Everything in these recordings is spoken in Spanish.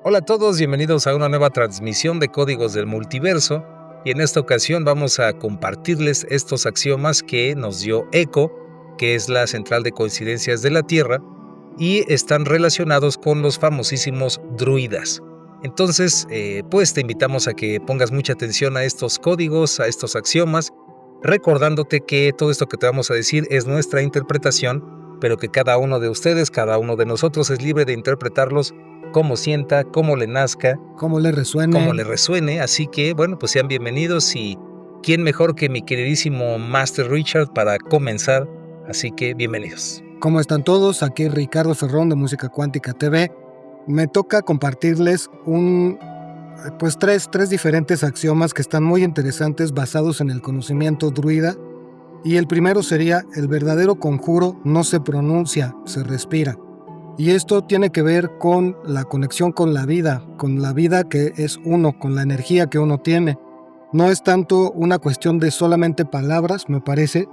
Hola a todos, bienvenidos a una nueva transmisión de Códigos del Multiverso, y en esta ocasión vamos a compartirles estos axiomas que nos dio ECO, que es la central de coincidencias de la Tierra, y están relacionados con los famosísimos druidas. Entonces, pues te invitamos a que pongas mucha atención a estos códigos, a estos axiomas, recordándote que todo esto que te vamos a decir es nuestra interpretación, pero que cada uno de ustedes, cada uno de nosotros es libre de interpretarlos como sienta, como le nazca, como le resuene. Así que, bueno, pues sean bienvenidos, y quién mejor que mi queridísimo Master Richard para comenzar. Así que, bienvenidos. ¿Cómo están todos? Aquí Ricardo Ferrón de Música Cuántica TV. Me toca compartirles tres diferentes axiomas que están muy interesantes basados en el conocimiento druida. Y el primero sería: el verdadero conjuro no se pronuncia, se respira. Y esto tiene que ver con la conexión con la vida que es uno, con la energía que uno tiene. No es tanto una cuestión de solamente palabras, me parece,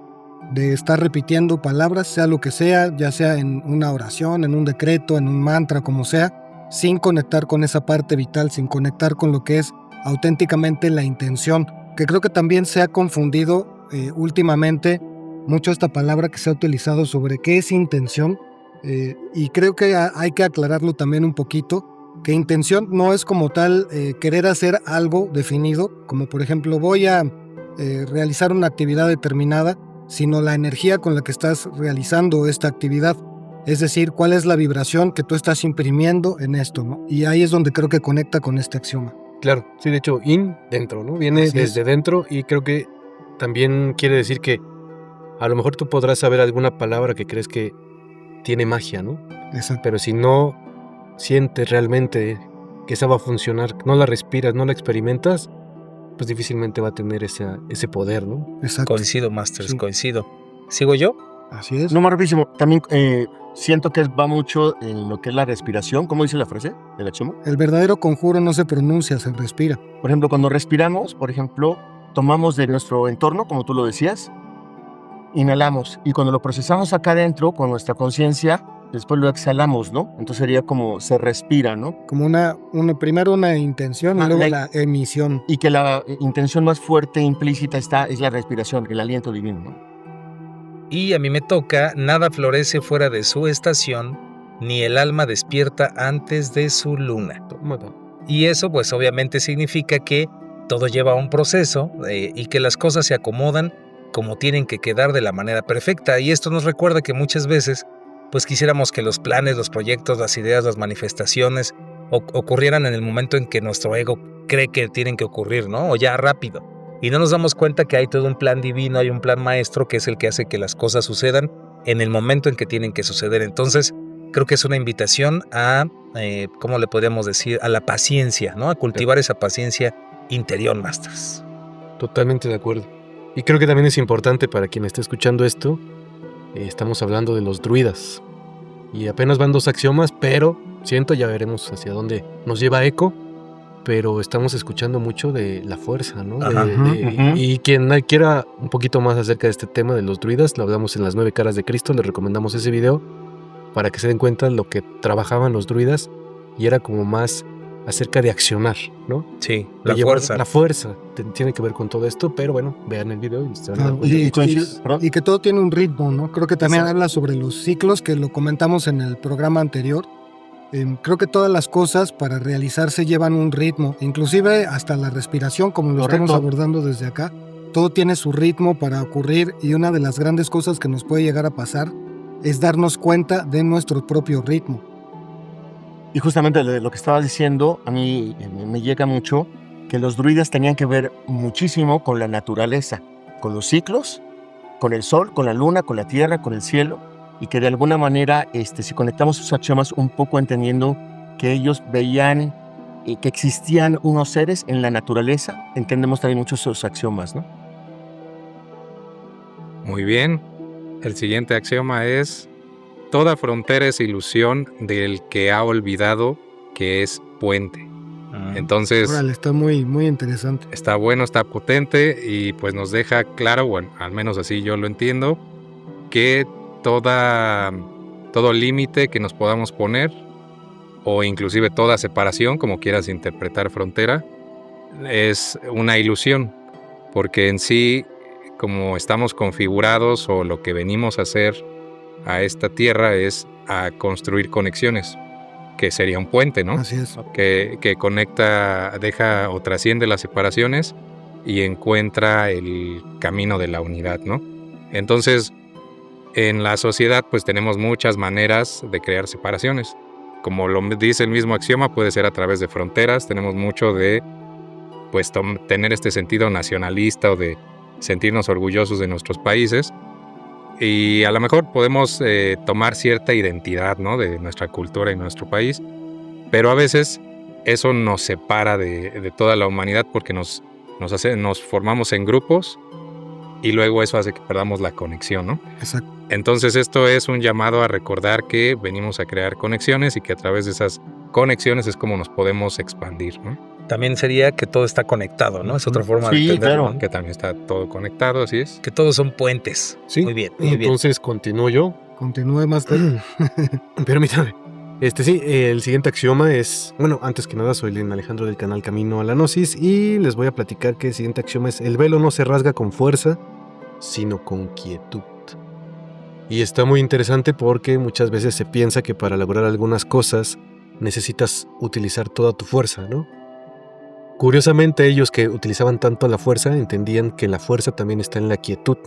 de estar repitiendo palabras, sea lo que sea, ya sea en una oración, en un decreto, en un mantra, como sea, sin conectar con esa parte vital, sin conectar con lo que es auténticamente la intención, que creo que también se ha confundido últimamente mucho esta palabra que se ha utilizado sobre qué es intención. Y creo que hay que aclararlo también un poquito, que intención no es como tal querer hacer algo definido, como por ejemplo voy a realizar una actividad determinada, sino la energía con la que estás realizando esta actividad, es decir, cuál es la vibración que tú estás imprimiendo en esto, ¿no? Y ahí es donde creo que conecta con este axioma. Claro, sí, de hecho, dentro, ¿no? Viene Así desde es. dentro, y creo que también quiere decir que a lo mejor tú podrás saber alguna palabra que crees que tiene magia, ¿no? Exacto. Pero si no sientes realmente que esa va a funcionar, no la respiras, no la experimentas, pues difícilmente va a tener ese poder, ¿no? Exacto. Coincido, Masters, Sí. coincido. ¿Sigo yo? Así es. No, más rapidísimo. También siento que va mucho en lo que es la respiración. ¿Cómo dice la frase del axioma? El verdadero conjuro no se pronuncia, se respira. Por ejemplo, cuando respiramos, tomamos de nuestro entorno, como tú lo decías, inhalamos, y cuando lo procesamos acá adentro con nuestra conciencia, después lo exhalamos, ¿no? Entonces sería como se respira, ¿no? Como primero una intención y luego la emisión. Y que la intención más fuerte implícita es la respiración, el aliento divino, ¿no? Y a mí me toca: nada florece fuera de su estación, ni el alma despierta antes de su luna. Tómala. Y eso pues obviamente significa que todo lleva un proceso, y que las cosas se acomodan como tienen que quedar de la manera perfecta. Y esto nos recuerda que muchas veces pues quisiéramos que los planes, los proyectos, las ideas, las manifestaciones ocurrieran en el momento en que nuestro ego cree que tienen que ocurrir, ¿no? O ya rápido. Y no nos damos cuenta que hay todo un plan divino, hay un plan maestro que es el que hace que las cosas sucedan en el momento en que tienen que suceder. Entonces, creo que es una invitación a, ¿cómo le podríamos decir? A la paciencia, ¿no? A cultivar esa paciencia interior, Masters. Totalmente de acuerdo. Y creo que también es importante para quien esté escuchando esto, estamos hablando de los druidas. Y apenas van 2 axiomas, pero ya veremos hacia dónde nos lleva ECO, pero estamos escuchando mucho de la fuerza, ¿no? Y quien quiera un poquito más acerca de este tema de los druidas, lo hablamos en las 9 caras de Cristo, les recomendamos ese video para que se den cuenta de lo que trabajaban los druidas, y era como más acerca de accionar, ¿no? Sí, La fuerza tiene que ver con todo esto, pero bueno, vean el video y se van a dar cuenta. Y que todo tiene un ritmo, ¿no? Creo que también habla sobre los ciclos, que lo comentamos en el programa anterior. Creo que todas las cosas para realizarse llevan un ritmo, inclusive hasta la respiración, como lo estamos abordando desde acá. Todo tiene su ritmo para ocurrir, y una de las grandes cosas que nos puede llegar a pasar es darnos cuenta de nuestro propio ritmo. Y justamente lo que estabas diciendo, a mí me llega mucho que los druidas tenían que ver muchísimo con la naturaleza, con los ciclos, con el sol, con la luna, con la tierra, con el cielo, y que de alguna manera, si conectamos sus axiomas un poco entendiendo que ellos veían que existían unos seres en la naturaleza, entendemos también mucho sus axiomas, ¿no? Muy bien. El siguiente axioma es: toda frontera es ilusión del que ha olvidado que es puente. Entonces, Órale, está muy, muy interesante. Está bueno, está potente, y pues nos deja claro, bueno, al menos así yo lo entiendo, que todo límite que nos podamos poner o inclusive toda separación, como quieras interpretar frontera, es una ilusión, porque en sí, como estamos configurados o lo que venimos a hacer a esta tierra es a construir conexiones, que sería un puente, ¿no? Así es. Que conecta, deja o trasciende las separaciones y encuentra el camino de la unidad, ¿no? Entonces, en la sociedad pues tenemos muchas maneras de crear separaciones. Como lo dice el mismo axioma, puede ser a través de fronteras. Tenemos mucho de pues tener este sentido nacionalista o de sentirnos orgullosos de nuestros países. Y a lo mejor podemos tomar cierta identidad, ¿no?, de nuestra cultura y nuestro país, pero a veces eso nos separa de toda la humanidad porque nos formamos en grupos y luego eso hace que perdamos la conexión, ¿no? Exacto. Entonces esto es un llamado a recordar que venimos a crear conexiones y que a través de esas conexiones es como nos podemos expandir, ¿no? También sería que todo está conectado, ¿no? Es otra forma de Sí, entenderlo, claro. ¿no? Que también está todo conectado, así es. Que todos son puentes. Sí. Muy bien, muy bien. Entonces continúo yo. Continúe, Master. Permítame. Sí, el siguiente axioma es, bueno, antes que nada soy Lin Alejandro del canal Camino a la Gnosis y les voy a platicar que el siguiente axioma es: el velo no se rasga con fuerza, sino con quietud. Y está muy interesante porque muchas veces se piensa que para lograr algunas cosas necesitas utilizar toda tu fuerza, ¿no? Curiosamente, ellos que utilizaban tanto la fuerza entendían que la fuerza también está en la quietud.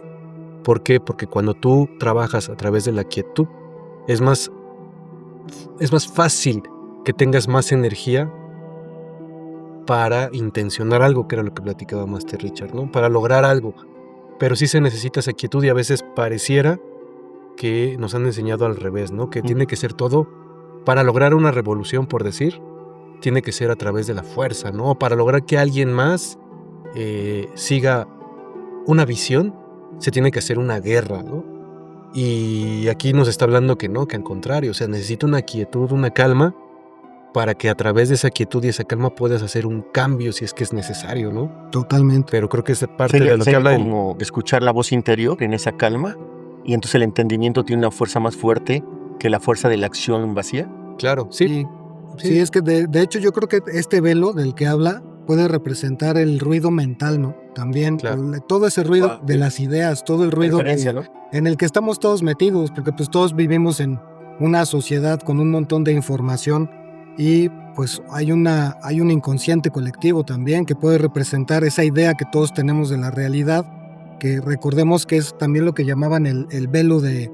¿Por qué? Porque cuando tú trabajas a través de la quietud, es más fácil que tengas más energía para intencionar algo, que era lo que platicaba Master Richard, ¿no? Para lograr algo. Pero sí se necesita esa quietud y a veces pareciera que nos han enseñado al revés, ¿no? Que tiene que ser todo, para lograr una revolución, por decir, tiene que ser a través de la fuerza, ¿no? Para lograr que alguien más siga una visión, se tiene que hacer una guerra, ¿no? Y aquí nos está hablando que no, que al contrario, o sea, necesita una quietud, una calma, para que a través de esa quietud y esa calma puedas hacer un cambio si es que es necesario, ¿no? Totalmente. Pero creo que es parte Sería, de lo que habla como escuchar la voz interior en esa calma, y entonces el entendimiento tiene una fuerza más fuerte que la fuerza de la acción vacía. Claro, sí. Sí, es que de hecho yo creo que este velo del que habla puede representar el ruido mental, ¿no? También Claro. todo ese ruido de las ideas, todo el ruido Referencia, ¿no? en el que estamos todos metidos, porque pues todos vivimos en una sociedad con un montón de información y pues hay un inconsciente colectivo también que puede representar esa idea que todos tenemos de la realidad, que recordemos que es también lo que llamaban el velo del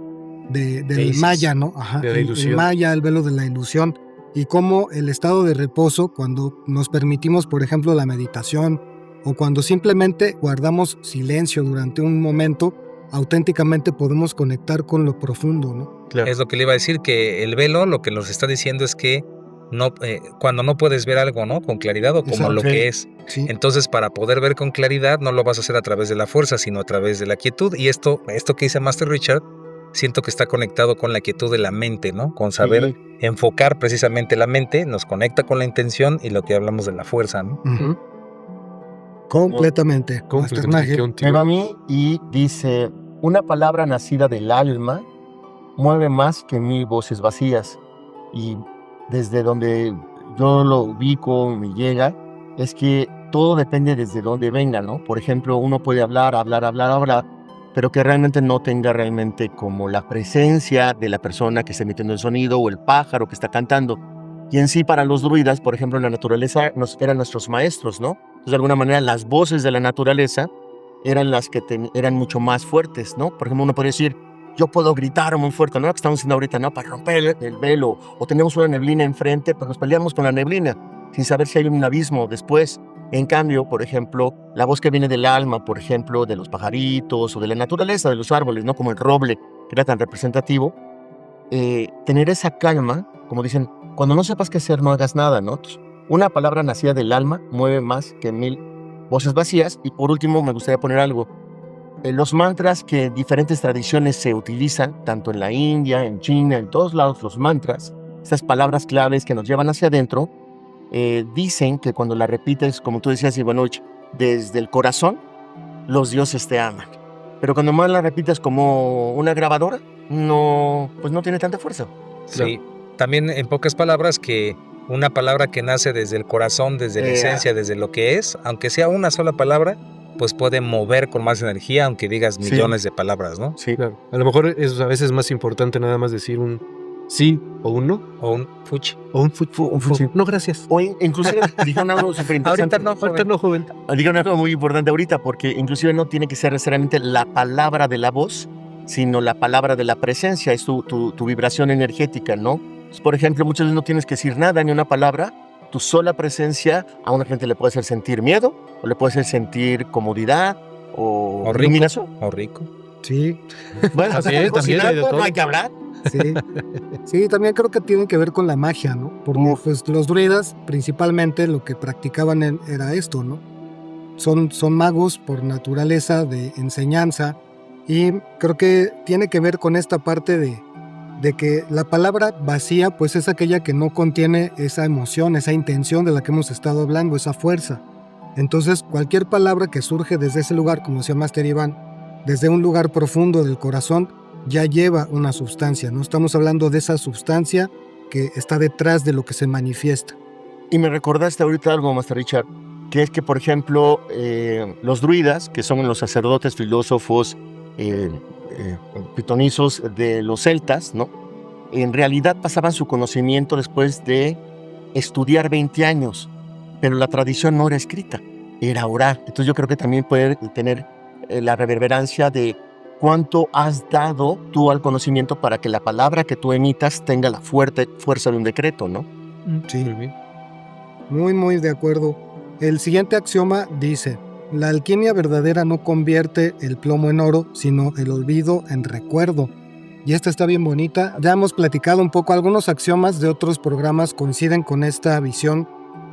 Isis. maya, ¿no? Ajá, De la ilusión. el maya, el velo de la ilusión, y cómo el estado de reposo, cuando nos permitimos, por ejemplo, la meditación, o cuando simplemente guardamos silencio durante un momento, auténticamente podemos conectar con lo profundo, ¿no? Claro. Es lo que le iba a decir, que el velo lo que nos está diciendo es que no, cuando no puedes ver algo, ¿no?, con claridad o como Exacto. lo que es. Sí. Entonces, para poder ver con claridad, no lo vas a hacer a través de la fuerza, sino a través de la quietud. Y esto que dice Master Richard, siento que está conectado con la quietud de la mente, ¿no? Con saber enfocar precisamente la mente, nos conecta con la intención y lo que hablamos de la fuerza, ¿no? Ujú. Completamente. Master Nagel. contigo. Me va a mí y dice: una palabra nacida del alma mueve más que 1000 voces vacías. Y desde donde yo lo ubico, me llega, es que todo depende desde dónde venga, ¿no? Por ejemplo, uno puede hablar, pero que realmente no tenga realmente como la presencia de la persona que está emitiendo el sonido o el pájaro que está cantando. Y en sí, para los druidas, por ejemplo, en la naturaleza eran nuestros maestros, ¿no? Entonces, de alguna manera, las voces de la naturaleza eran las que eran mucho más fuertes, ¿no? Por ejemplo, uno podría decir: yo puedo gritar muy fuerte, ¿no? Que estamos haciendo ahorita, ¿no? Para romper el velo. O tenemos una neblina enfrente, pues nos peleamos con la neblina, sin saber si hay un abismo después. En cambio, por ejemplo, la voz que viene del alma, por ejemplo, de los pajaritos o de la naturaleza, de los árboles, ¿no? Como el roble, que era tan representativo, tener esa calma, como dicen, cuando no sepas qué hacer, no hagas nada, ¿no? Entonces, una palabra nacida del alma mueve más que 1000 voces vacías. Y por último, me gustaría poner algo. Los mantras que en diferentes tradiciones se utilizan, tanto en la India, en China, en todos lados, los mantras, estas palabras claves que nos llevan hacia adentro, dicen que cuando la repites, como tú decías, Ivanovich, desde el corazón, los dioses te aman. Pero cuando más la repites como una grabadora, no, pues no tiene tanta fuerza. Sí. También, en pocas palabras, que una palabra que nace desde el corazón, desde la esencia, desde lo que es, aunque sea una sola palabra, pues puede mover con más energía, aunque digas Sí. millones de palabras, ¿no? Sí. Claro. A lo mejor es a veces más importante nada más decir un sí o un no. O un fuchi. O un fuchi. no, gracias. O inclusive dijeron algo súper interesante. Ahorita no, joven. Dijeron algo muy importante ahorita, porque inclusive no tiene que ser necesariamente la palabra de la voz, sino la palabra de la presencia, es tu vibración energética, ¿no? Por ejemplo, muchas veces no tienes que decir nada, ni una palabra. Tu sola presencia a una gente le puede hacer sentir miedo, o le puede hacer sentir comodidad, o O rico. iluminación. O rico. Sí, Bueno, También hay de no todo. hay que hablar. sí. Sí, también creo que tiene que ver con la magia, ¿no? Porque Uf. pues, los druidas principalmente lo que practicaban era esto, ¿no? Son magos por naturaleza de enseñanza y creo que tiene que ver con esta parte de que la palabra vacía pues es aquella que no contiene esa emoción, esa intención de la que hemos estado hablando, esa fuerza. Entonces cualquier palabra que surge desde ese lugar, como decía Master Iván, desde un lugar profundo del corazón, ya lleva una sustancia. No estamos hablando de esa sustancia que está detrás de lo que se manifiesta. Y me recordaste ahorita algo, Master Richard, que es que, por ejemplo, los druidas, que son los sacerdotes, filósofos, pitonizos de los celtas, ¿no? En realidad pasaban su conocimiento después de estudiar 20 años, pero la tradición no era escrita, era oral. Entonces yo creo que también puede tener la reverberancia de cuánto has dado tú al conocimiento para que la palabra que tú emitas tenga la fuerte fuerza de un decreto, ¿no? Sí, muy de acuerdo. El siguiente axioma dice: la alquimia verdadera no convierte el plomo en oro, sino el olvido en recuerdo. Y esta está bien bonita. Ya hemos platicado un poco, algunos axiomas de otros programas coinciden con esta visión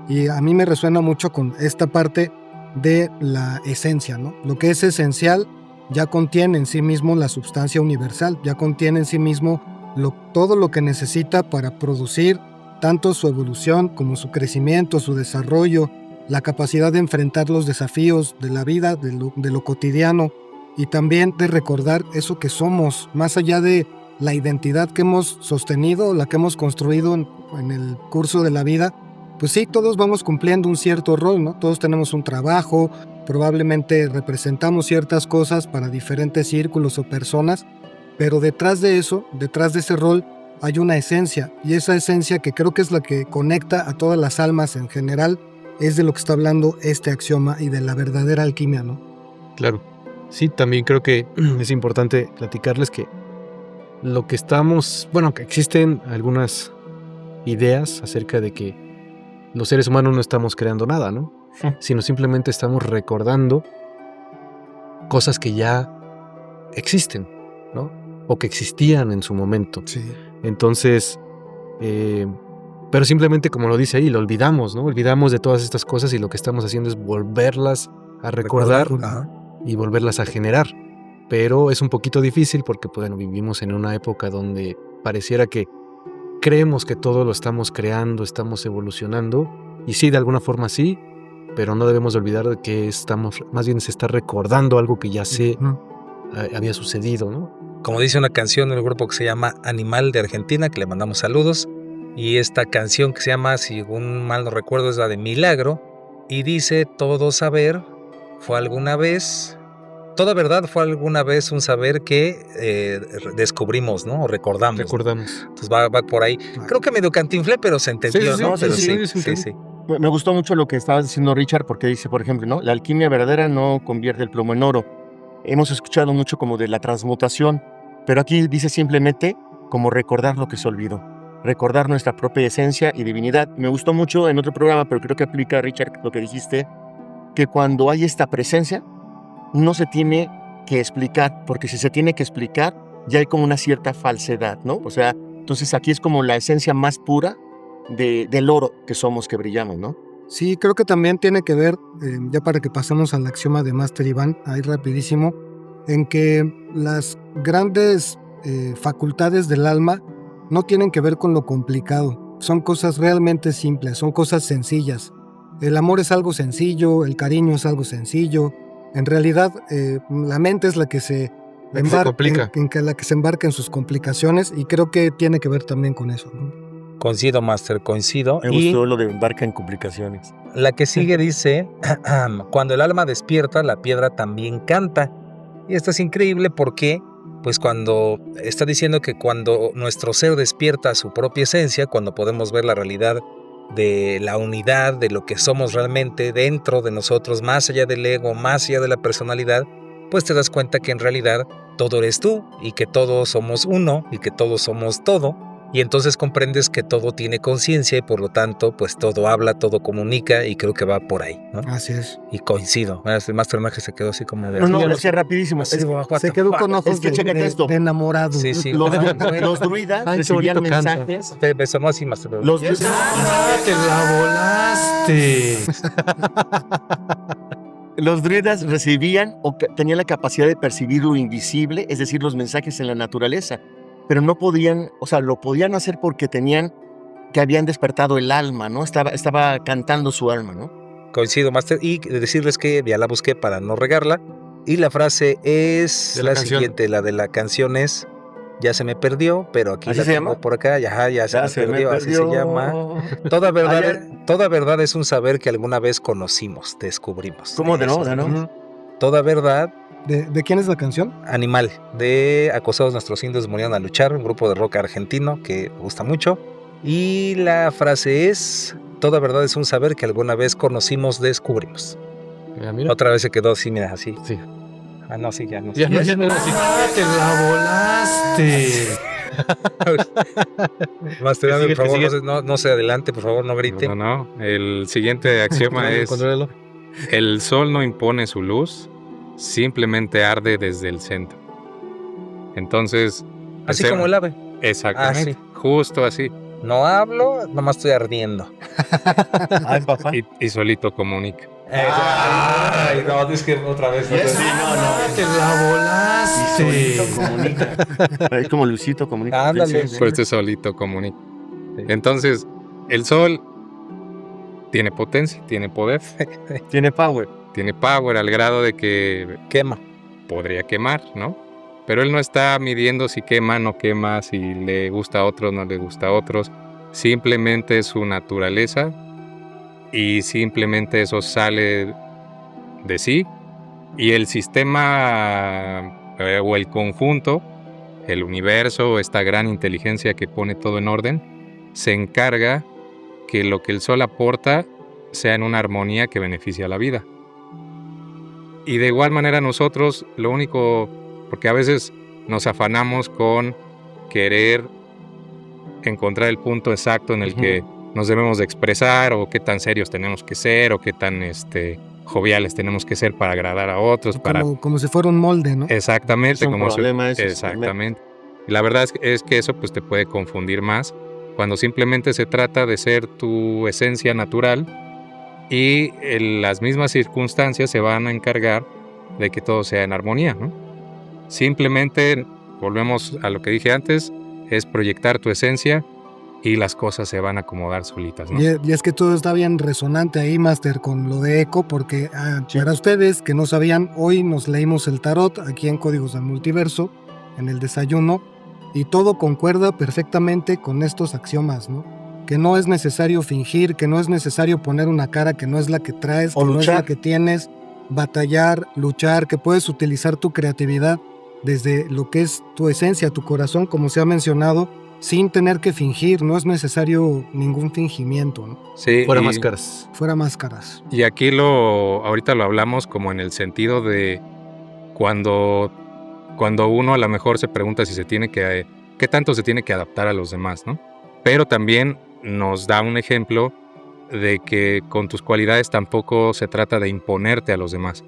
y a mí me resuena mucho con esta parte de la esencia, ¿no? Lo que es esencial ya contiene en sí mismo la sustancia universal, ya contiene en sí mismo todo lo que necesita para producir tanto su evolución como su crecimiento, su desarrollo, la capacidad de enfrentar los desafíos de la vida, de lo cotidiano, y también de recordar eso que somos, más allá de la identidad que hemos sostenido, la que hemos construido en el curso de la vida. Pues sí, todos vamos cumpliendo un cierto rol, ¿no? Todos tenemos un trabajo, probablemente representamos ciertas cosas para diferentes círculos o personas, pero detrás de eso, detrás de ese rol, hay una esencia, y esa esencia, que creo que es la que conecta a todas las almas en general, es de lo que está hablando este axioma y de la verdadera alquimia, ¿no? Claro. Sí, también creo que es importante platicarles que lo que que existen algunas ideas acerca de que los seres humanos no estamos creando nada, ¿no? Sí. Sino simplemente estamos recordando cosas que ya existen, ¿no? O que existían en su momento. Sí. Entonces, pero simplemente, como lo dice ahí, lo olvidamos, ¿no? Olvidamos de todas estas cosas y lo que estamos haciendo es volverlas a recordar Ajá. y volverlas a generar. Pero es un poquito difícil porque, pues, bueno, vivimos en una época donde pareciera que creemos que todo lo estamos creando, estamos evolucionando, y sí, de alguna forma sí, pero no debemos de olvidar de que más bien se está recordando algo que ya había sucedido, ¿no? Como dice una canción del grupo que se llama Animal de Argentina, que le mandamos saludos, y esta canción que se llama, si algún mal no recuerdo, es la de Milagro, y dice: todo saber fue alguna vez, toda verdad fue alguna vez un saber que descubrimos, ¿no? O recordamos. Recordamos. Entonces va por ahí. Creo que medio cantinflé, pero se entendió, Sí, ¿no? sí, Pero sí, sí. Me gustó mucho lo que estabas diciendo, Richard, porque dice, por ejemplo, ¿no? La alquimia verdadera no convierte el plomo en oro. Hemos escuchado mucho como de la transmutación, pero aquí dice simplemente como recordar lo que se olvidó, recordar nuestra propia esencia y divinidad. Me gustó mucho en otro programa, pero creo que aplica, Richard, lo que dijiste, que cuando hay esta presencia, no se tiene que explicar, porque si se tiene que explicar, ya hay como una cierta falsedad, ¿no? O sea, entonces aquí es como la esencia más pura del oro que somos, que brillamos, ¿no? Sí, creo que también tiene que ver, ya para que pasemos al axioma de Master Iván, ahí rapidísimo, en que las grandes facultades del alma no tienen que ver con lo complicado, son cosas realmente simples, son cosas sencillas. El amor es algo sencillo, el cariño es algo sencillo. En realidad, la mente es la que se complica. la que se embarca en sus complicaciones, y creo que tiene que ver también con eso, ¿no? Coincido, Master, coincido. Me Y gustó lo de embarca en complicaciones. la que sigue dice, cuando el alma despierta, la piedra también canta. Y esto es increíble porque, pues cuando está diciendo que cuando nuestro ser despierta su propia esencia, cuando podemos ver la realidad de la unidad, de lo que somos realmente dentro de nosotros, más allá del ego, más allá de la personalidad, pues te das cuenta que en realidad todo eres tú y que todos somos uno y que todos somos todo. Y entonces comprendes que todo tiene conciencia y por lo tanto, pues todo habla, todo comunica y creo que va por ahí, ¿no? Así es. Y coincido. El Master Maje se quedó así como de... No, ya lo lo hacía rapidísimo. así, Es- what Se the quedó fuck. con ojos Es que chécate esto. de enamorado. Sí, sí. los druidas Ay, qué recibían bonito canta. mensajes. Me sonó así, Master. Los, ¡Te la volaste! los druidas recibían tenían la capacidad de percibir lo invisible, es decir, los mensajes en la naturaleza, pero no podían, o sea, lo podían hacer porque habían despertado el alma, ¿no? Estaba cantando su alma, ¿no? Coincido, Master. Y decirles que ya la busqué para no regarla. Y la frase es De la la canción. siguiente. La de la canción es... Ya se me perdió, pero aquí ¿Así la se tengo llama? por acá. Ya se me perdió, así se llama. Toda verdad es un saber que alguna vez conocimos, descubrimos. ¿Cómo de Eso. no? ¿No? Toda verdad, ¿De quién es la canción? animal. De Acosados Nuestros Indios Murieron a Luchar, un grupo de rock argentino que me gusta mucho. Y la frase es... Toda verdad es un saber que alguna vez conocimos, descubrimos. Mira. Otra vez se quedó así, mira, así. Sí. Ah, no, sí, ya no. Ya no era así. ¡Te la volaste! Master, Que dame, sigue, por favor, que sigue. no se adelante, por favor, no grite. No. El siguiente axioma es: Contrólalo. el sol no impone su luz, simplemente arde desde el centro. Entonces, Así como el ave. exactamente, justo así. No hablo, nomás estoy ardiendo. Ay, papá. Y solito comunica. Ay, no, es que otra vez. Sí, no. ¡Te la Luisito volaste! comunica. Es como Luisito comunica. Ándale. Sí. Por este solito comunica. Sí. Entonces, el sol tiene potencia, tiene poder, Tiene power. tiene power al grado de que Quema. podría quemar, ¿no? Pero él no está midiendo si quema, no quema, si le gusta a otros, no le gusta a otros. Simplemente es su naturaleza y simplemente eso sale de sí. Y el sistema o el conjunto, el universo, esta gran inteligencia que pone todo en orden, se encarga que lo que el sol aporta sea en una armonía que beneficie a la vida. Y de igual manera nosotros, lo único, porque a veces nos afanamos con querer encontrar el punto exacto en el que nos debemos de expresar, o qué tan serios tenemos que ser, o qué tan joviales tenemos que ser para agradar a otros, para... Como si fuera un molde, ¿no? Exactamente, Es un como problema eso, exactamente. Y la verdad es que eso pues te puede confundir más cuando simplemente se trata de ser tu esencia natural y las mismas circunstancias se van a encargar de que todo sea en armonía, ¿no? Simplemente, volvemos a lo que dije antes, es proyectar tu esencia y las cosas se van a acomodar solitas, ¿no? Y es que todo está bien resonante ahí, Master, con lo de Eco, porque para ustedes que no sabían, hoy nos leímos el tarot aquí en Códigos del Multiverso, en el desayuno, y todo concuerda perfectamente con estos axiomas, ¿no? Que no es necesario fingir, que no es necesario poner una cara que no es la que traes, O que no es luchar. la que tienes, batallar, luchar, que puedes utilizar tu creatividad desde lo que es tu esencia, tu corazón, como se ha mencionado, sin tener que fingir, no es necesario ningún fingimiento, ¿no? Sí, Fuera y- máscaras. Fuera máscaras. Y aquí ahorita lo hablamos como en el sentido de cuando uno a lo mejor se pregunta si qué tanto se tiene que adaptar a los demás, ¿no? Pero también nos da un ejemplo de que con tus cualidades tampoco se trata de imponerte a los demás,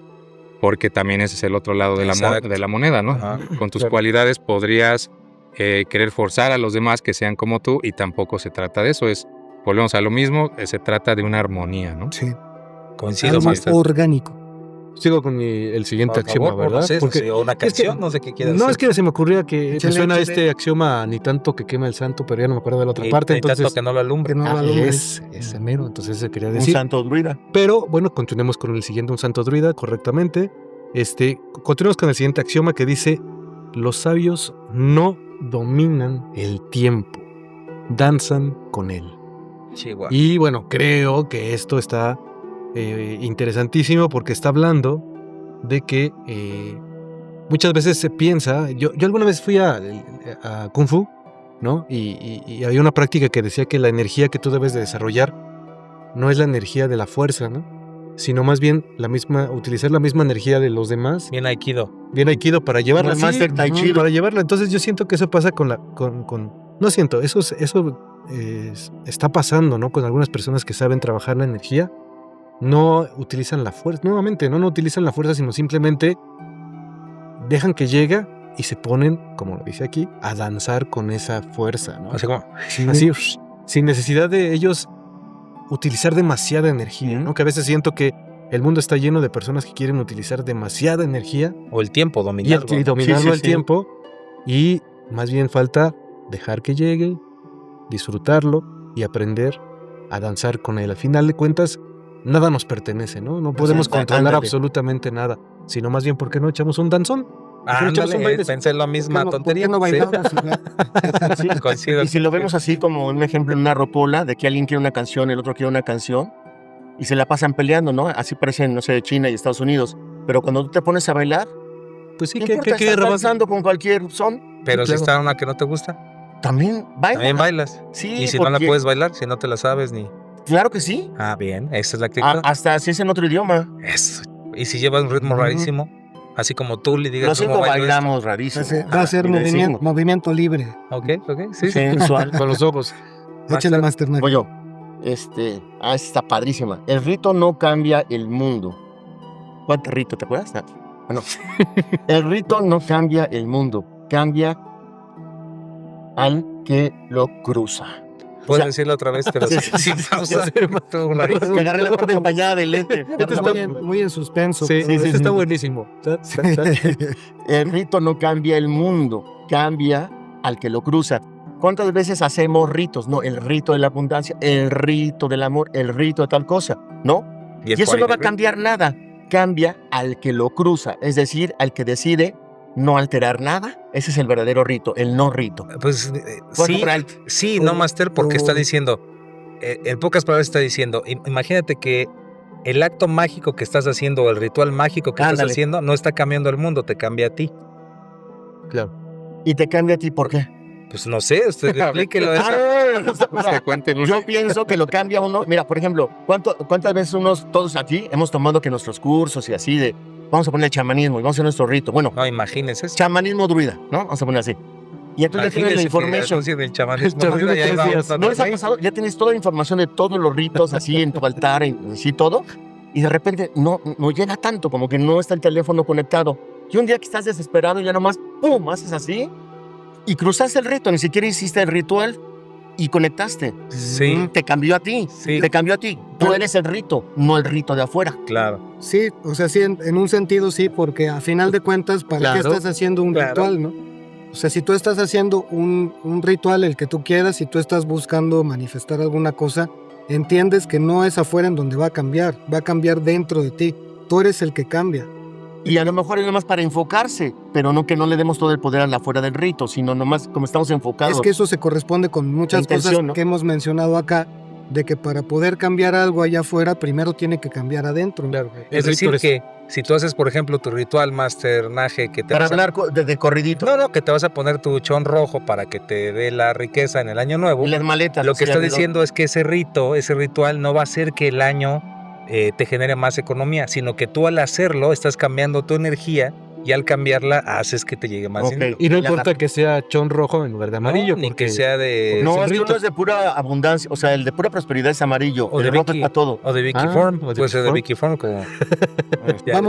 porque también ese es el otro lado de Exacto. de la moneda, ¿no? Ajá. Con tus Claro. cualidades podrías querer forzar a los demás que sean como tú, y tampoco se trata de eso. Volvemos a lo mismo, se trata de una armonía, ¿no? Sí. Coincido, Algo Master. orgánico. Sigo con el siguiente Por axioma, favor, ¿verdad? no sé, Porque o una canción, que- no sé qué quieras no, hacer. es que se me ocurría que me Échale, suena échale. este axioma, ni tanto que quema el santo, pero ya no me acuerdo de la otra parte. Y tanto Entonces, que no lo alumbre. Que no lo alumbres. es mero, entonces se quería Un decir. santo druida. Pero bueno, continuemos con el siguiente, un santo druida, correctamente. Continuemos con el siguiente axioma que dice: los sabios no dominan el tiempo. danzan con él. Chihuahua. Y bueno, creo que esto está interesantísimo porque está hablando de que muchas veces se piensa, yo alguna vez fui a Kung Fu, ¿no? Y había una práctica que decía que la energía que tú debes de desarrollar no es la energía de la fuerza, ¿no? Sino más bien utilizar la misma energía de los demás, Bien Aikido. bien aikido para llevarla. Como el Master Tai Chi. Para llevarla. Entonces yo siento que eso pasa no siento, eso está pasando, ¿no? Con algunas personas que saben trabajar la energía, no utilizan la fuerza, nuevamente, no utilizan la fuerza, sino simplemente dejan que llegue y se ponen, como lo dice aquí, a danzar con esa fuerza, ¿no? Así como, Así, sin necesidad de ellos utilizar demasiada energía, ¿no? Que a veces siento que el mundo está lleno de personas que quieren utilizar demasiada energía o el tiempo, dominarlo. y dominarlo Sí, sí, el sí. tiempo, y más bien falta dejar que llegue, disfrutarlo y aprender a danzar con él. Al final de cuentas, nada nos pertenece, ¿no? No podemos controlar ándale. absolutamente nada, sino más bien, ¿por qué no echamos un danzón? Ándale, pensé en la misma ¿Por tontería. qué no Sí, bailamos? Sí. coincido. Y si lo vemos así como un ejemplo en una ropola, de que alguien quiere una canción, el otro quiere una canción, y se la pasan peleando, ¿no? Así parecen, no sé, China y Estados Unidos. Pero cuando tú te pones a bailar, Pues sí, ¿qué ¿qué importa? Estás guerra va a ser? danzando con cualquier son, Pero Sí, si claro. está una que no te gusta, también baila. también bailas. Sí, Y si no la porque- puedes bailar, si no te la sabes ni... Claro que sí. Ah, bien, esa es la actitud. Hasta si es en otro idioma. Eso. Y si llevas un ritmo Ujú. rarísimo, así como tú le digas Los cómo cinco bailo esto. bailamos rarísimo. Va a ser Y le decimos, movimiento libre. Ok, sí. sensual. Con los ojos. Échale Master Nugget. Voy yo. Está padrísima. El rito no cambia el mundo. ¿Cuánto rito? ¿Te acuerdas? Bueno, el rito no cambia el mundo, cambia al que lo cruza. Puedes sea, decirlo otra vez, pero sí, sin pausa. Estuvo rarísimo. Que agarré la parte empañada del lente. Muy en suspenso. Sí, sí, está sí. buenísimo. El rito no cambia el mundo, cambia al que lo cruza. ¿Cuántas veces hacemos ritos? No, el rito de la abundancia, el rito del amor, el rito de tal cosa, ¿no? Y el Y eso no va a polinegrito. cambiar nada. Cambia al que lo cruza, es decir, al que decide no alterar nada. Ese es el verdadero rito, el no rito. Pues Bueno, sí, para- sí, no, Master, porque está o- diciendo, en pocas palabras está diciendo, imagínate que el acto mágico que estás haciendo, o el ritual mágico que estás Ándale. haciendo, no está cambiando el mundo, te cambia a ti. Claro. Y te cambia a ti, ¿por qué? Pues no sé, usted explíquelo eso. Que cuenten Yo pienso que lo cambia uno. Mira, por ejemplo, ¿cuántas veces todos aquí hemos tomado que nuestros cursos y así de, vamos a poner el chamanismo y vamos a hacer nuestro rito? Bueno, No, imagínense eso. chamanismo druida, ¿no? Vamos a poner así. Y entonces ya tienes la información. del chamanismo. El chamanismo Ya tres vamos días. a- ¿No les ha pasado? Ya tienes toda la información de todos los ritos así en tu altar, así todo, y de repente no llega tanto, como que no está el teléfono conectado. Y un día que estás desesperado, ya nomás, ¡pum!, haces así, y cruzaste el rito, ni siquiera hiciste el ritual, y conectaste. Sí, Te cambió a ti, sí, te cambió a ti. Tú eres el rito, no el rito de afuera. claro. Sí, o sea, sí, en un sentido sí, porque a final de cuentas, ¿para qué Claro, estás haciendo un claro. ritual, no? O sea, si tú estás haciendo un ritual, el que tú quieras, si tú estás buscando manifestar alguna cosa, entiendes que no es afuera en donde va a cambiar dentro de ti. Tú eres el que cambia. Y a lo mejor es nomás para enfocarse, pero no que no le demos todo el poder a la fuera del rito, sino nomás como estamos enfocados. Es que eso se corresponde con muchas Intención, cosas ¿no? que hemos mencionado acá, de que para poder cambiar algo allá afuera, primero tiene que cambiar adentro. Claro. Es decir que si tú haces, por ejemplo, tu ritual Master Nage, que te Para vas a- hablar de corridito. No, que te vas a poner tu chón rojo para que te dé la riqueza en el año nuevo. Y las maletas. Lo así que está alrededor. diciendo es que ese ritual no va a hacer que el año te genere más economía, sino que tú al hacerlo estás cambiando tu energía y al cambiarla haces que te llegue más Ok. dinero. Y no La- importa que sea chón rojo en lugar de amarillo. No, ni porque que sea de... No, es es un que rito. uno es de pura abundancia, o sea, el de pura prosperidad es amarillo, O el de rojo es Vicky. para todo. O de Vicky Ah, Form, o de puede ser de Vicky Vicky Form como... Ya,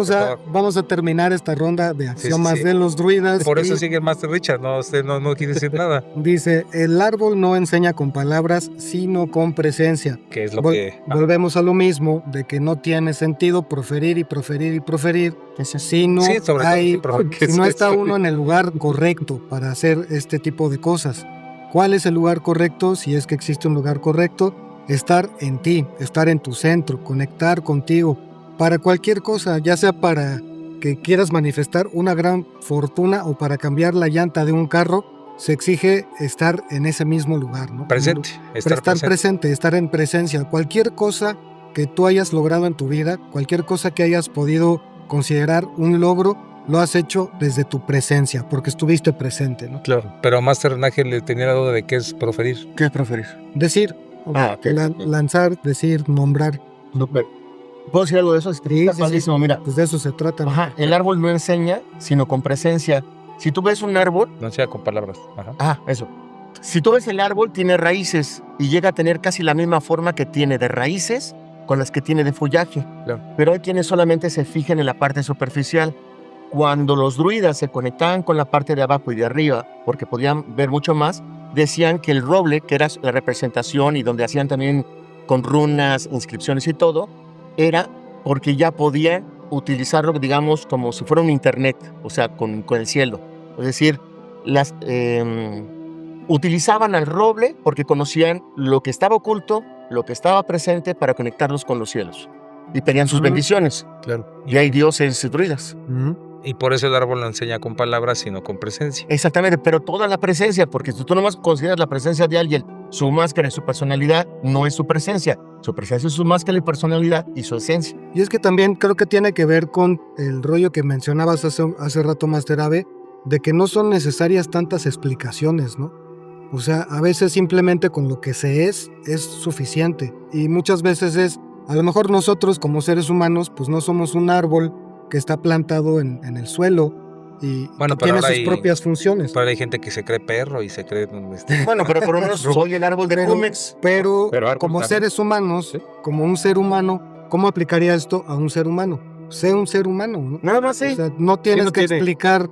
Vamos a terminar esta ronda de axiomas sí. de los druidas. Por eso y sigue el Master Richard, no, usted no quiere decir nada, dice, el árbol no enseña con palabras, sino con presencia. que es lo Vol- que... Volvemos a lo mismo, de que no tiene sentido proferir y proferir y proferir, si no, Sí, sobre todo, hay, sí, pero- ¿qué si es no está eso? uno en el lugar correcto para hacer este tipo de cosas. ¿Cuál es el lugar correcto? Si es que existe un lugar correcto, estar en ti, estar en tu centro, conectar contigo, para cualquier cosa, ya sea para que quieras manifestar una gran fortuna o para cambiar la llanta de un carro, se exige estar en ese mismo lugar, ¿no? Presente, estar presente, estar en presencia. Cualquier cosa que tú hayas logrado en tu vida, cualquier cosa que hayas podido considerar un logro, lo has hecho desde tu presencia, porque estuviste presente, ¿no? Claro. Pero a Master Nagel le tenía la duda de qué es proferir. ¿Qué preferís? Decir, Ok. lanzar, decir, nombrar, No, pero- ¿Puedo decir algo de eso? Es que Sí, está sí, sí. padrísimo, mira. pues de eso se trata, ¿no? Ajá, el árbol no enseña, sino con presencia. Si tú ves un árbol, No sea con palabras. Ajá. eso. Si tú ves el árbol, tiene raíces y llega a tener casi la misma forma que tiene de raíces con las que tiene de follaje. Claro. Pero hay quienes solamente se fijan en la parte superficial. Cuando los druidas se conectaban con la parte de abajo y de arriba, porque podían ver mucho más, decían que el roble, que era la representación y donde hacían también con runas, inscripciones y todo, era porque ya podían utilizarlo, digamos, como si fuera un internet, o sea, con el cielo. Es decir, utilizaban al roble porque conocían lo que estaba oculto, lo que estaba presente para conectarlos con los cielos. Y pedían sus bendiciones. Claro. Y hay dioses druidas. Y por eso el árbol no enseña con palabras, sino con presencia. Exactamente, pero toda la presencia, porque si tú nomás consideras la presencia de alguien, su máscara y su personalidad, no es su presencia. Su presencia es su máscara y personalidad y su esencia. Y es que también creo que tiene que ver con el rollo que mencionabas hace rato, Master Ave, de que no son necesarias tantas explicaciones, ¿no? O sea, a veces simplemente con lo que se es suficiente. Y muchas veces a lo mejor nosotros como seres humanos, pues no somos un árbol que está plantado en el suelo y Bueno, que pero tiene ahora sus hay- propias funciones. Pero hay gente que se cree perro y se cree... Bueno, pero por lo menos soy el árbol de Pero- Cumex. Pero Pero como árbol seres humanos, Sí. como un ser humano, ¿cómo aplicaría esto a un ser humano? Sé un ser humano, ¿no? Nada más sí. O sea, no tienes no que tiene- explicar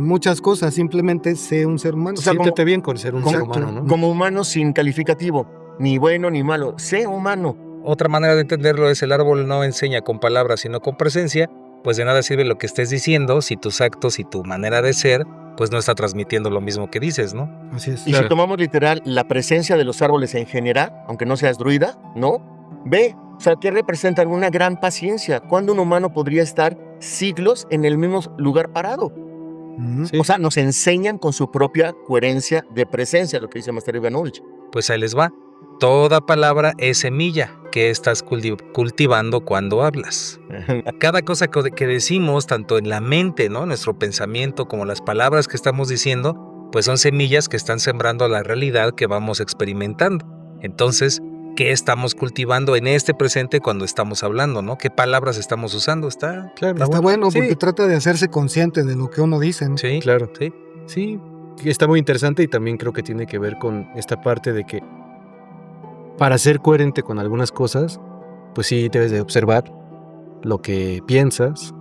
muchas cosas, simplemente sé un ser humano. O sea, Siéntete bien con ser un como- ser humano, ¿no? Como humano sin calificativo, ni bueno ni malo. Sé humano. Otra manera de entenderlo es el árbol no enseña con palabras, sino con presencia, pues de nada sirve lo que estés diciendo si tus actos y tu manera de ser, pues no está transmitiendo lo mismo que dices, ¿no? Así es. Y Claro. si tomamos literal la presencia de los árboles en general, aunque no seas druida, ¿no? Ve, o sea, que representan una gran paciencia. ¿Cuándo un humano podría estar siglos en el mismo lugar parado? Ujú. Sí. O sea, nos enseñan con su propia coherencia de presencia, lo que dice Master Ivanovich. Pues ahí les va. Toda palabra es semilla que estás cultivando cuando hablas. Cada cosa que decimos, tanto en la mente, ¿no? Nuestro pensamiento, como las palabras que estamos diciendo, pues son semillas que están sembrando la realidad que vamos experimentando. Entonces, ¿qué estamos cultivando en este presente cuando estamos hablando, ¿no? ¿Qué palabras estamos usando? Está Claro. Está bueno Sí. porque trata de hacerse consciente de lo que uno dice, ¿no? Sí, Claro. sí. Sí, que está muy interesante y también creo que tiene que ver con esta parte de que para ser coherente con algunas cosas, pues sí debes de observar lo que piensas,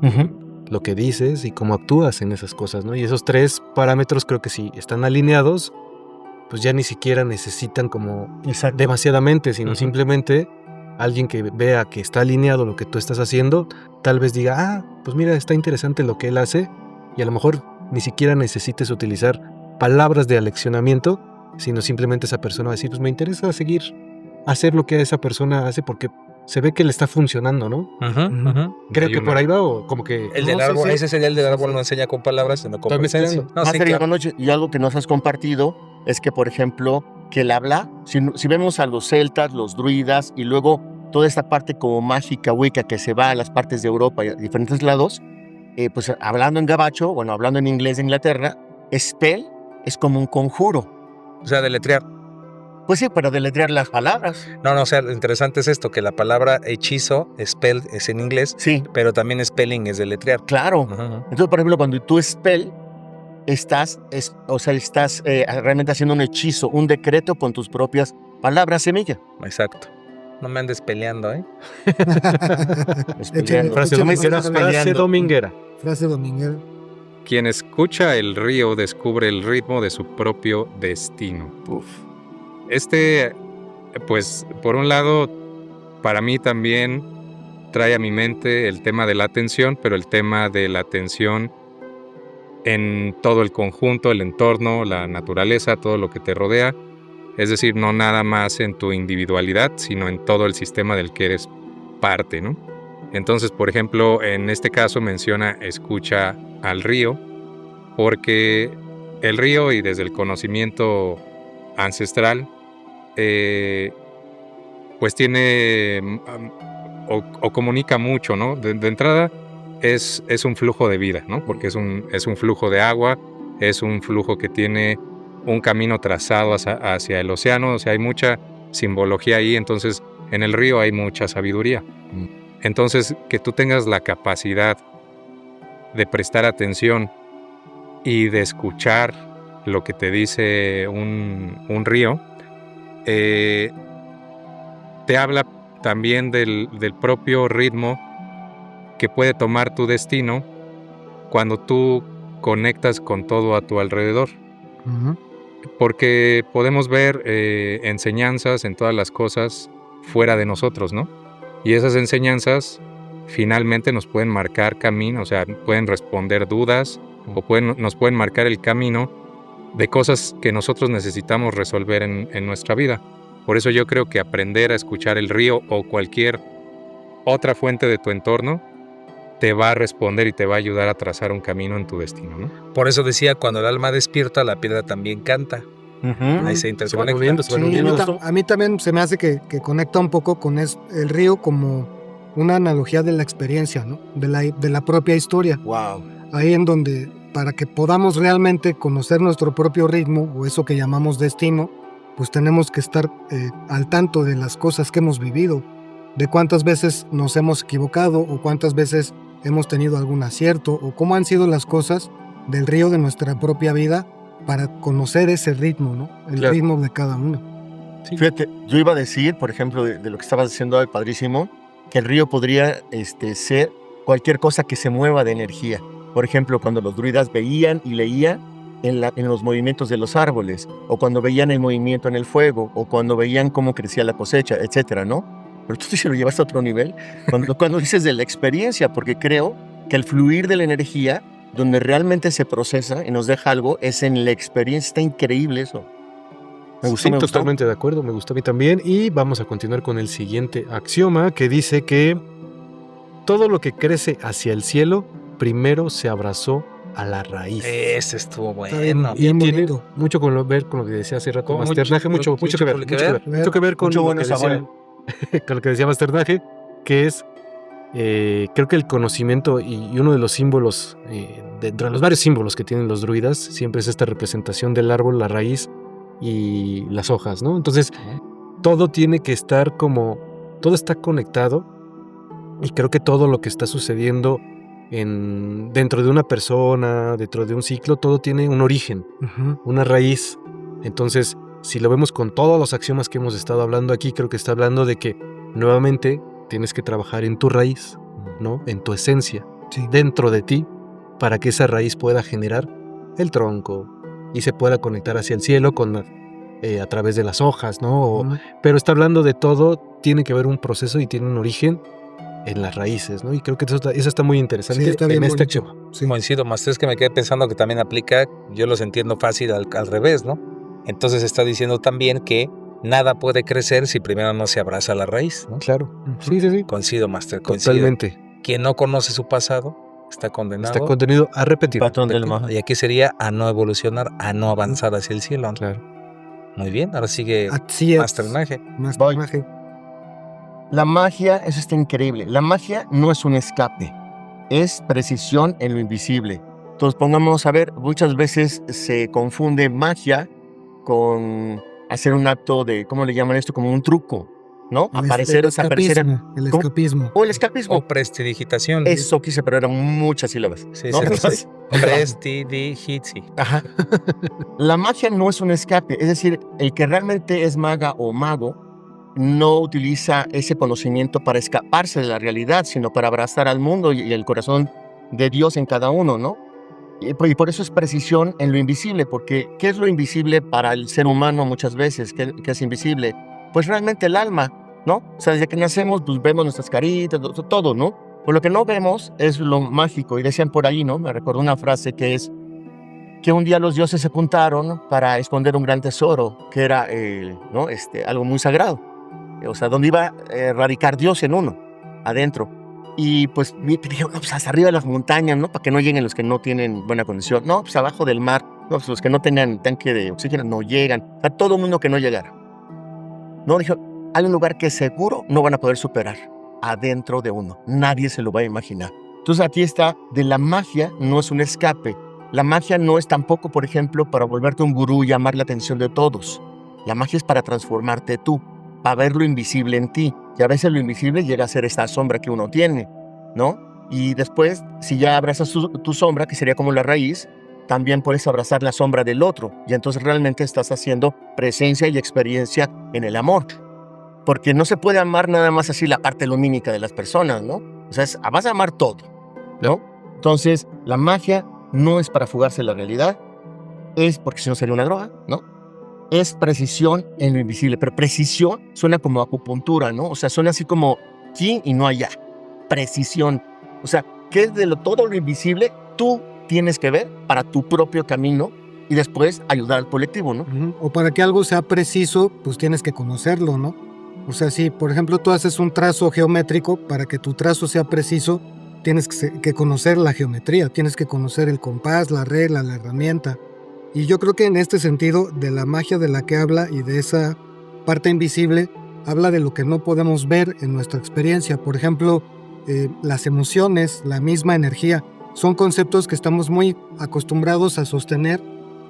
lo que dices y cómo actúas en esas cosas, ¿no? Y esos tres parámetros creo que si están alineados, pues ya ni siquiera necesitan como Exacto. demasiadamente, sino Ujú. simplemente alguien que vea que está alineado lo que tú estás haciendo, tal vez diga, ah, pues mira, está interesante lo que él hace, y a lo mejor ni siquiera necesites utilizar palabras de aleccionamiento, sino simplemente esa persona va a decir, pues me interesa seguir hacer lo que esa persona hace porque se ve que le está funcionando, ¿no? Ujú, ujú. Creo Hay que una- por ahí va, o como que... El No, del sí, árbol, sí. ese sería el del Sí, árbol sí. no enseña con palabras, sino con Estoy presencia. mezclando. No, sí, Master claro. Ivanovich, y algo que nos has compartido es que, por ejemplo, que el habla, si vemos a los celtas, los druidas y luego toda esta parte como mágica, wicca, que se va a las partes de Europa y a diferentes lados, pues hablando en gabacho, bueno, hablando en inglés de Inglaterra, spell es como un conjuro. O sea, deletrear. Pues sí, para deletrear las palabras. No, o sea, lo interesante es esto, que la palabra hechizo, spell, es en inglés, Sí, pero también spelling es deletrear. claro. Ujú, ujú. Entonces, por ejemplo, cuando tú spell, estás realmente haciendo un hechizo, un decreto con tus propias palabras, semilla. Exacto. No me andes peleando, ¿eh? Échale, Frase échale, dominguera, frase frase dominguera. Frase dominguera. Quien escucha el río descubre el ritmo de su propio destino. Este, pues, por un lado, para mí también trae a mi mente el tema de la atención, pero el tema de la atención en todo el conjunto, el entorno, la naturaleza, todo lo que te rodea. Es decir, no nada más en tu individualidad, sino en todo el sistema del que eres parte, ¿no? Entonces, por ejemplo, en este caso menciona escucha al río, porque el río y desde el conocimiento ancestral, pues tiene o comunica mucho, ¿no? De entrada es un flujo de vida, ¿no? Porque es un flujo de agua, es un flujo que tiene un camino trazado hacia el océano, o sea, hay mucha simbología ahí, entonces en el río hay mucha sabiduría. Entonces, que tú tengas la capacidad de prestar atención y de escuchar lo que te dice un río, te habla también del propio ritmo que puede tomar tu destino cuando tú conectas con todo a tu alrededor. Ujú. Porque podemos ver enseñanzas en todas las cosas fuera de nosotros, ¿no? Y esas enseñanzas finalmente nos pueden marcar camino, o sea, pueden responder dudas o nos pueden marcar el camino de cosas que nosotros necesitamos resolver en nuestra vida. Por eso yo creo que aprender a escuchar el río o cualquier otra fuente de tu entorno te va a responder y te va a ayudar a trazar un camino en tu destino, ¿no? Por eso decía, cuando el alma despierta, la piedra también canta. Ahí se Se van interconecta. uniendo, se van Sí, uniendo. a mí también se me hace que conecta un poco con el río como una analogía de la experiencia, ¿no? De la propia historia. Wow. Ahí en donde, para que podamos realmente conocer nuestro propio ritmo, o eso que llamamos destino, pues tenemos que estar al tanto de las cosas que hemos vivido, de cuántas veces nos hemos equivocado, o cuántas veces hemos tenido algún acierto, o cómo han sido las cosas del río de nuestra propia vida, para conocer ese ritmo, ¿no? El Claro. ritmo de cada uno. Fíjate, yo iba a decir, por ejemplo, de lo que estabas diciendo, ay, padrísimo, que el río podría ser cualquier cosa que se mueva de energía. Por ejemplo, cuando los druidas veían y leían en los movimientos de los árboles, o cuando veían el movimiento en el fuego, o cuando veían cómo crecía la cosecha, etcétera, ¿no? Pero tú sí lo llevas a otro nivel cuando dices de la experiencia, porque creo que el fluir de la energía, donde realmente se procesa y nos deja algo, es en la experiencia. Está increíble eso. Me gustó, Sí, me gustó. totalmente de acuerdo, me gustó a mí también. Y vamos a continuar con el siguiente axioma que dice que todo lo que crece hacia el cielo primero se abrazó a la raíz. Ese estuvo Está bien, bueno. bien Tiene bonito. mucho que ver con lo que decía hace rato Con Masternaje, mucho que ver, mucho que ver con Mucho lo bueno que decía, sabor. con lo que decía Masternaje, que es creo que el conocimiento y uno de los símbolos, dentro de los varios símbolos que tienen los druidas, siempre es esta representación del árbol, la raíz y las hojas, ¿no? Entonces, todo tiene que estar todo está conectado, y creo que todo lo que está sucediendo dentro de una persona, dentro de un ciclo, todo tiene un origen, Ujú. una raíz. Entonces, si lo vemos con todos los axiomas que hemos estado hablando aquí, creo que está hablando de que nuevamente tienes que trabajar en tu raíz, ¿no? En tu esencia, Sí. dentro de ti, para que esa raíz pueda generar el tronco y se pueda conectar hacia el cielo a través de las hojas, ¿no? Ujú. Pero está hablando de todo, tiene que haber un proceso y tiene un origen en las raíces, ¿no? Y creo que eso está muy interesante Sí, está bien en este bonito. axioma. Sí. Coincido más, es que me quedé pensando que también aplica, yo los entiendo fácil al revés, ¿no? Entonces está diciendo también que nada puede crecer si primero no se abraza a la raíz, ¿no? Claro. Ujú. Sí. Coincido, Master, coincido. Totalmente. Quien no conoce su pasado está condenado. Está contenido a repetir. Patrón del mal. Y aquí sería a no evolucionar, a no avanzar hacia el cielo. ¿no? Claro. Muy bien, ahora sigue Así es. Masternaje. Masternaje. La magia, eso está increíble. La magia no es un escape, es precisión en lo invisible. Entonces, pongamos a ver, muchas veces se confunde magia con hacer un acto de, ¿cómo le llaman esto? Como un truco, ¿no? Aparecer, desaparecer. El ¿Cómo? escapismo. O el escapismo. O prestidigitación. Eso quise, pero eran muchas sílabas. Sí, ¿no? sí, Entonces, Prestidigitsi. ajá. La magia no es un escape, es decir, el que realmente es maga o mago no utiliza ese conocimiento para escaparse de la realidad, sino para abrazar al mundo y el corazón de Dios en cada uno, ¿no? Y por eso es precisión en lo invisible, porque ¿qué es lo invisible para el ser humano muchas veces? ¿Qué es invisible? Pues realmente el alma, ¿no? O sea, desde que nacemos, pues vemos nuestras caritas, todo, ¿no? Por lo que no vemos es lo mágico. Y decían por ahí, ¿no? Me recordó una frase que es que un día los dioses se juntaron para esconder un gran tesoro, que era ¿no? Algo muy sagrado. O sea, donde iba a radicar Dios en uno, adentro. Y pues dijeron, no, pues hasta arriba de las montañas, ¿no? Para que no lleguen los que no tienen buena condición. No, pues abajo del mar. No, pues los que no tenían tanque de oxígeno no llegan. A todo mundo que no llegara. No, dijo, hay un lugar que seguro no van a poder superar. Adentro de uno. Nadie se lo va a imaginar. Entonces aquí está, de la magia no es un escape. La magia no es tampoco, por ejemplo, para volverte un gurú y llamar la atención de todos. La magia es para transformarte tú, para ver lo invisible en ti. Y a veces lo invisible llega a ser esta sombra que uno tiene, ¿no? Y después, si ya abrazas tu sombra, que sería como la raíz, también puedes abrazar la sombra del otro. Y entonces realmente estás haciendo presencia y experiencia en el amor. Porque no se puede amar nada más así la parte lumínica de las personas, ¿no? O sea, vas a amar todo, ¿no? Entonces, la magia no es para fugarse la realidad, es porque si no sería una droga, ¿no? Es precisión en lo invisible, pero precisión suena como acupuntura, ¿no? O sea, suena así como aquí y no allá. Precisión. O sea, que es de todo lo invisible, tú tienes que ver para tu propio camino y después ayudar al colectivo, ¿no? O para que algo sea preciso, pues tienes que conocerlo, ¿no? O sea, si por ejemplo tú haces un trazo geométrico, para que tu trazo sea preciso, tienes que conocer la geometría, tienes que conocer el compás, la regla, la herramienta. Y yo creo que en este sentido, de la magia de la que habla y de esa parte invisible, habla de lo que no podemos ver en nuestra experiencia. Por ejemplo, las emociones, la misma energía, son conceptos que estamos muy acostumbrados a sostener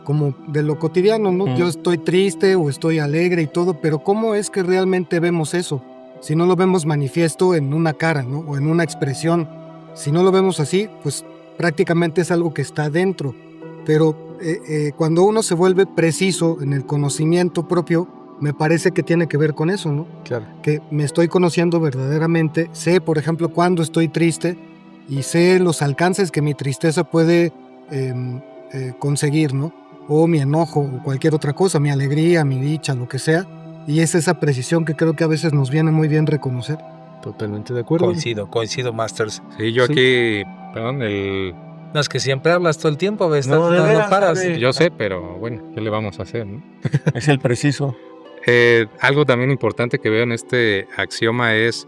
como de lo cotidiano, ¿no? Yo estoy triste o estoy alegre y todo, pero ¿cómo es que realmente vemos eso? Si no lo vemos manifiesto en una cara, ¿no? O en una expresión. Si no lo vemos así, pues prácticamente es algo que está dentro. Pero cuando uno se vuelve preciso en el conocimiento propio, me parece que tiene que ver con eso, ¿no? Claro. Que me estoy conociendo verdaderamente. Sé, por ejemplo, cuándo estoy triste y sé los alcances que mi tristeza puede conseguir, ¿no? O mi enojo o cualquier otra cosa, mi alegría, mi dicha, lo que sea. Y es esa precisión que creo que a veces nos viene muy bien reconocer. Totalmente de acuerdo. Coincido, Masters. Sí, yo Sí. aquí, perdón, No, es que siempre hablas todo el tiempo, ¿ves? No, de veras, paras. sabe. yo sé, pero bueno, ¿qué le vamos a hacer, no? Es el preciso. Algo también importante que veo en este axioma es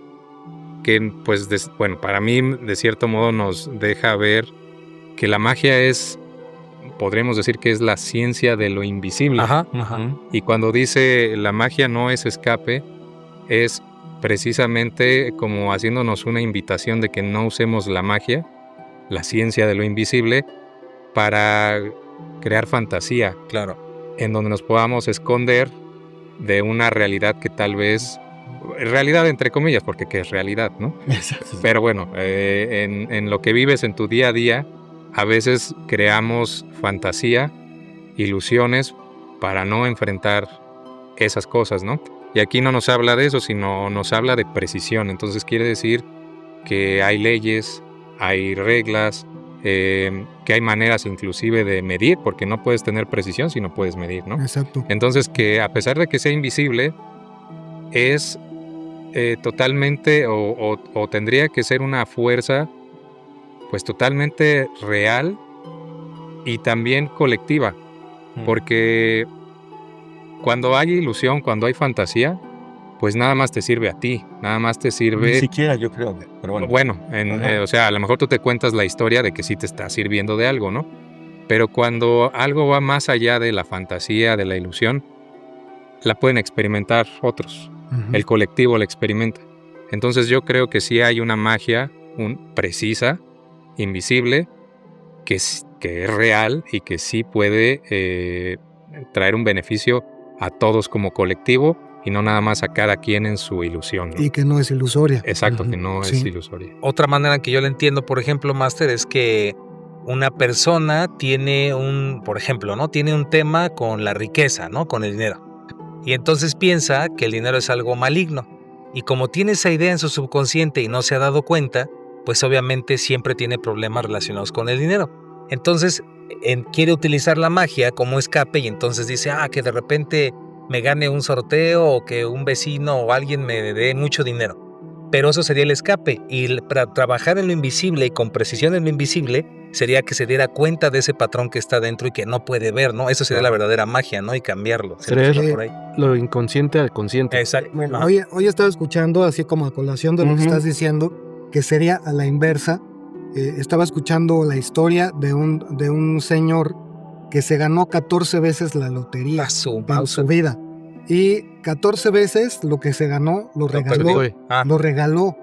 que, pues, bueno, para mí, de cierto modo, nos deja ver que la magia es, podríamos decir que es la ciencia de lo invisible. Ajá. Y cuando dice la magia no es escape, es precisamente como haciéndonos una invitación de que no usemos la magia, la ciencia de lo invisible, para crear fantasía, Claro. en donde nos podamos esconder de una realidad que tal vez, realidad entre comillas, porque ¿qué es realidad, no? Pero bueno, en lo que vives en tu día a día, a veces creamos fantasía, ilusiones, para no enfrentar esas cosas, ¿no? Y aquí no nos habla de eso, sino nos habla de precisión. Entonces quiere decir que hay leyes, hay reglas, que hay maneras inclusive de medir, porque no puedes tener precisión si no puedes medir, ¿no? Exacto. Entonces que a pesar de que sea invisible, es totalmente o tendría que ser una fuerza pues totalmente real y también colectiva, porque cuando hay ilusión, cuando hay fantasía, pues nada más te sirve a ti, nada más te sirve... Ni siquiera yo creo, pero bueno. o sea, a lo mejor tú te cuentas la historia de que sí te está sirviendo de algo, ¿no? Pero cuando algo va más allá de la fantasía, de la ilusión, la pueden experimentar otros. El colectivo la experimenta. Entonces yo creo que sí hay una magia precisa, invisible, que es real y que sí puede traer un beneficio a todos como colectivo y no nada más a cada quien en su ilusión, ¿no? Y que no es ilusoria. Exacto, que no es Sí. ilusoria. Otra manera que yo lo entiendo, por ejemplo, Master, es que una persona tiene por ejemplo, ¿no? Tiene un tema con la riqueza, ¿no? Con el dinero. Y entonces piensa que el dinero es algo maligno. Y como tiene esa idea en su subconsciente y no se ha dado cuenta, pues obviamente siempre tiene problemas relacionados con el dinero. Entonces, quiere utilizar la magia como escape y entonces dice, que de repente me gane un sorteo o que un vecino o alguien me dé mucho dinero. Pero eso sería el escape. Y para trabajar en lo invisible y con precisión en lo invisible, sería que se diera cuenta de ese patrón que está dentro y que no puede ver, ¿no? Eso sería la verdadera magia, ¿no? Y cambiarlo. Traer Por ahí. lo inconsciente al consciente. Exacto. Bueno, Ajá. hoy estaba escuchando, así como a colación de lo que estás diciendo, que sería a la inversa. Estaba escuchando la historia de un señor que se ganó 14 veces la lotería A su en pausa. su vida. Y 14 veces lo que se ganó lo regaló. perdió. Ah, Lo regaló.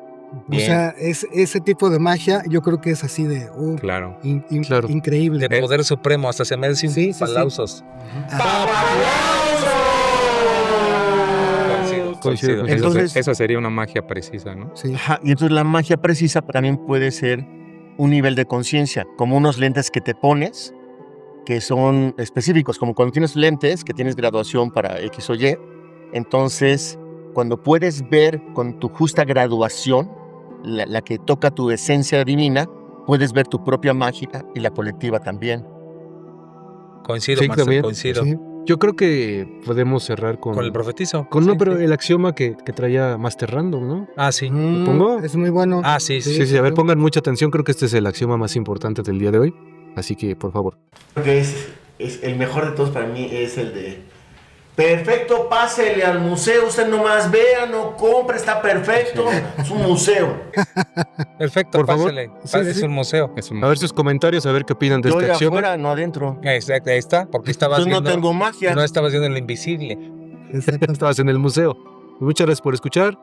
Bien. O sea, ese tipo de magia yo creo que es así de Claro. Claro. increíble. de poder supremo, hasta se me hacen Sí, sí, sí. aplausos. Coincido. Entonces- Esa sería una magia precisa, ¿no? Sí. Ajá, y entonces la magia precisa también puede ser un nivel de conciencia, como unos lentes que te pones, que son específicos, como cuando tienes lentes, que tienes graduación para X o Y, entonces cuando puedes ver con tu justa graduación, la que toca tu esencia divina, puedes ver tu propia magia y la colectiva también. Coincido, Sí, Marcel, también. coincido. Sí. Yo creo que podemos cerrar con Con el profetizo. no, Sí, pero sí. el axioma que traía Master Random, ¿no? Ah, sí. Mm, pongo? Es muy bueno. Ah, sí, sí. Sí, a ver, pongan mucha atención, creo que este es el axioma más importante del día de hoy. Así que, por favor. Creo que es el mejor de todos para mí, es el de perfecto, pásele al museo, usted nomás vea, no compre, está perfecto, es un museo. Perfecto, Por favor. pásale. Sí, Es sí. un museo. Es un- A ver sus comentarios, a ver qué opinan de Yo este de axioma. afuera, no adentro. Exacto, ahí está, porque estabas Entonces no viendo, tengo magia. no estabas viendo lo invisible. Exacto. Estabas en el museo. Muchas gracias por escuchar.